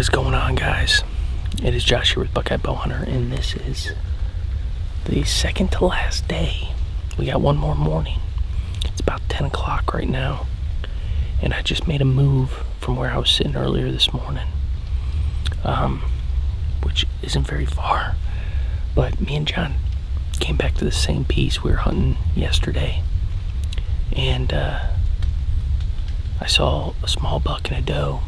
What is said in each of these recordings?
is going on, guys? It is Josh here with Buckeye Bowhunter, and this is the second to last day. We got one more morning. It's about 10 o'clock right now, and I just made a move from where I was sitting earlier this morning, which isn't very far, but me and John came back to the same piece we were hunting yesterday, and I saw a small buck and a doe.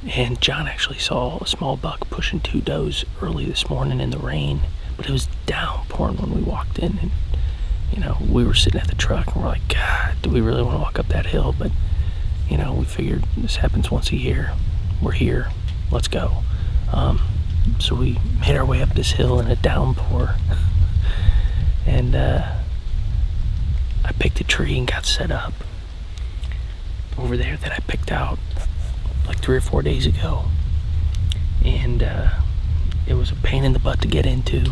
And John actually saw a small buck pushing two does early this morning in the rain, but it was downpouring when we walked in. And, we were sitting at the truck and we're like, God, do we really want to walk up that hill? But, we figured this happens once a year. We're here. Let's go. So we made our way up this hill in a downpour. And I picked a tree and got set up over there that I picked out like 3 or 4 days ago, and it was a pain in the butt to get into.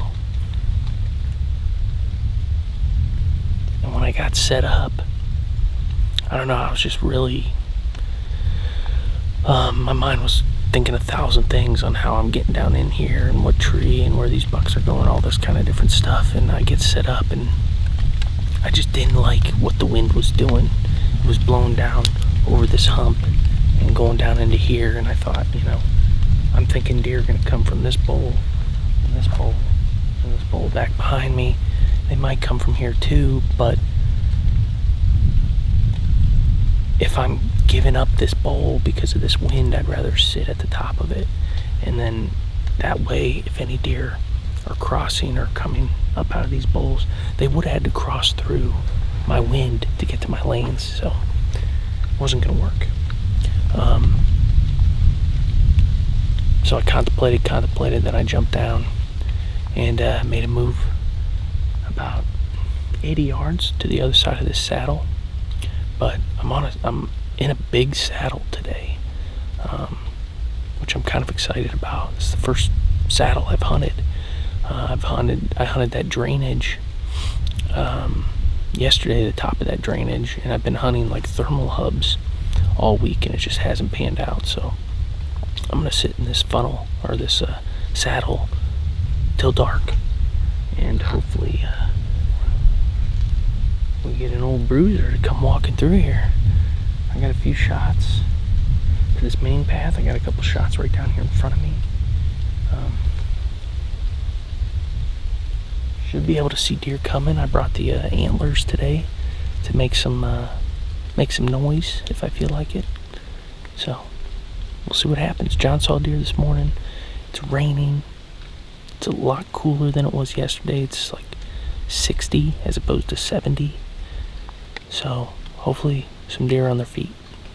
And when I got set up, I don't know, I was just really my mind was thinking 1,000 things on how I'm getting down in here and what tree and where these bucks are going, all this kind of different stuff. And I get set up and I just didn't like what the wind was doing. It was blowing down over this hump and going down into here, and I thought, I'm thinking deer are going to come from this bowl, and this bowl, and this bowl back behind me. They might come from here too, but if I'm giving up this bowl because of this wind, I'd rather sit at the top of it, and then that way, if any deer are crossing or coming up out of these bowls, they would have had to cross through my wind to get to my lanes, so it wasn't going to work. So I contemplated, then I jumped down and made a move about 80 yards to the other side of this saddle. But I'm in a big saddle today, which I'm kind of excited about. It's the first saddle I've hunted. I hunted that drainage yesterday, the top of that drainage, and I've been hunting like thermal hubs all week, and it just hasn't panned out. So I'm gonna sit in this funnel or this saddle till dark, and hopefully we get an old bruiser to come walking through here. I got a few shots to this main path. I got a couple shots right down here in front of me. Should be able to see deer coming. I brought the antlers today to make some noise if I feel like it. So we'll see what happens. John saw deer this morning. It's raining. It's a lot cooler than it was yesterday. It's like 60 as opposed to 70. So hopefully some deer on their feet.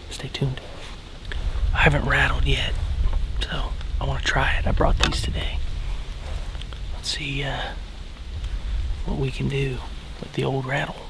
Stay tuned. I haven't rattled yet, so I want to try it. I brought these today. Let's see what we can do with the old rattle ones.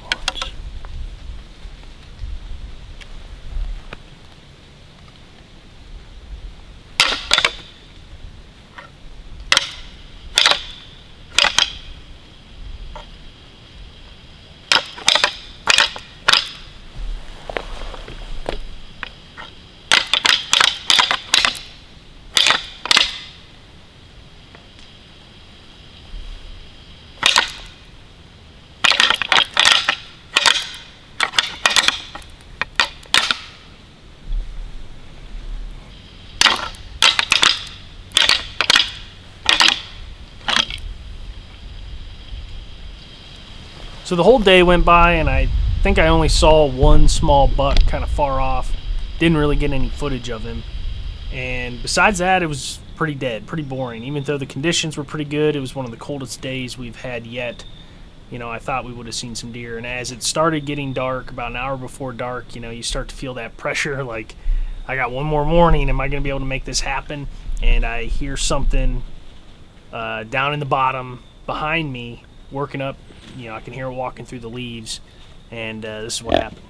So the whole day went by, and I think I only saw one small buck kind of far off. Didn't really get any footage of him. And besides that, it was pretty dead, pretty boring. Even though the conditions were pretty good, it was one of the coldest days we've had yet. I thought we would have seen some deer. And as it started getting dark, about an hour before dark, you start to feel that pressure, like, I got one more morning. Am I going to be able to make this happen? And I hear something down in the bottom behind me working up. I can hear it walking through the leaves, and this is what happened.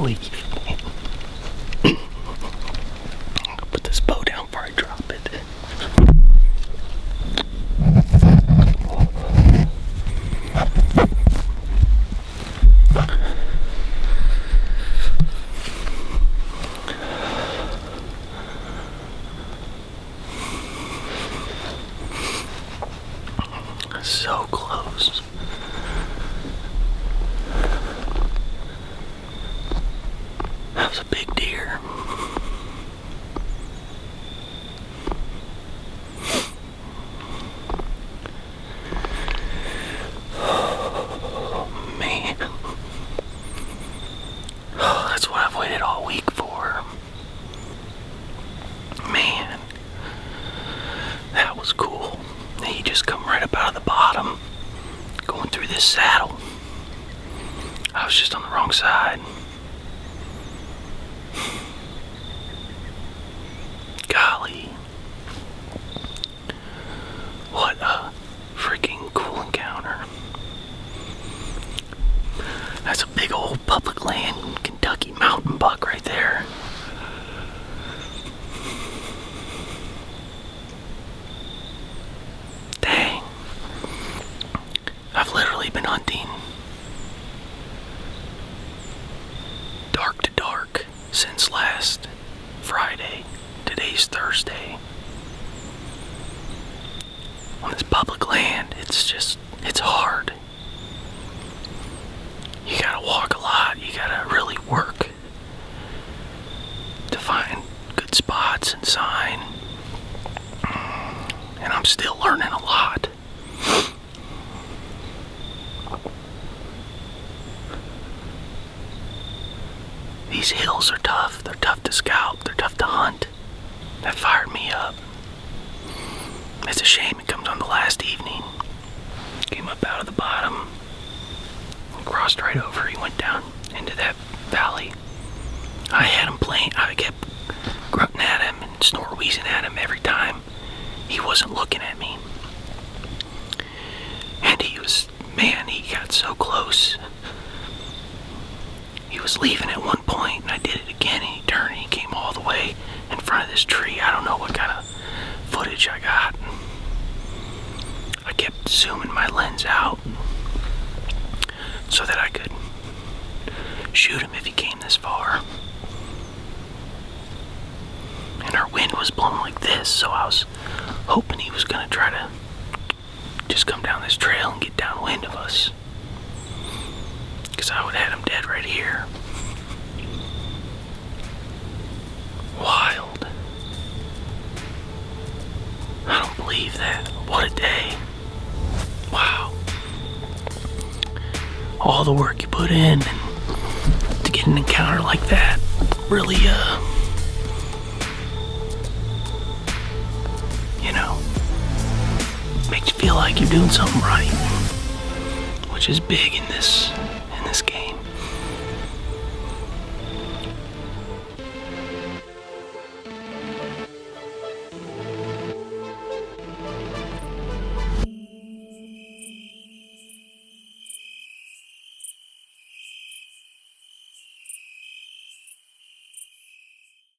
leave. I'll put this bow down before I drop it. So close. That was a big deer. Oh, man. Oh, that's what I've waited all week for. Man. That was cool. He just come right up out of the bottom, going through this saddle. I was just on the wrong side. Golly. What a freaking cool encounter. That's a big old public land Kentucky mountain buck right there. I've literally been hunting dark to dark since last Friday. Today's Thursday. On this public land, it's hard. You gotta walk a lot. You gotta really work to find good spots and sign. And I'm still learning a lot. These hills are tough. They're tough to scout. They're tough to hunt. That fired me up. It's a shame it comes on the last evening. Came up out of the bottom. Crossed right over. He went down into that valley. I had him playing. I kept grunting at him and snort wheezing at him every time. He wasn't looking at me. And he got so close. He was leaving at one point, and I did it again, and he turned, and he came all the way in front of this tree. I don't know what kind of footage I got. I kept zooming my lens out so that I could shoot him if he came this far. And our wind was blowing like this, so I was hoping he was going to try to just come down this trail and get downwind of us. Because I would have had him dead right here. Wild. I don't believe that. What a day. Wow. All the work you put in and to get an encounter like that really, makes you feel like you're doing something right. Which is big in this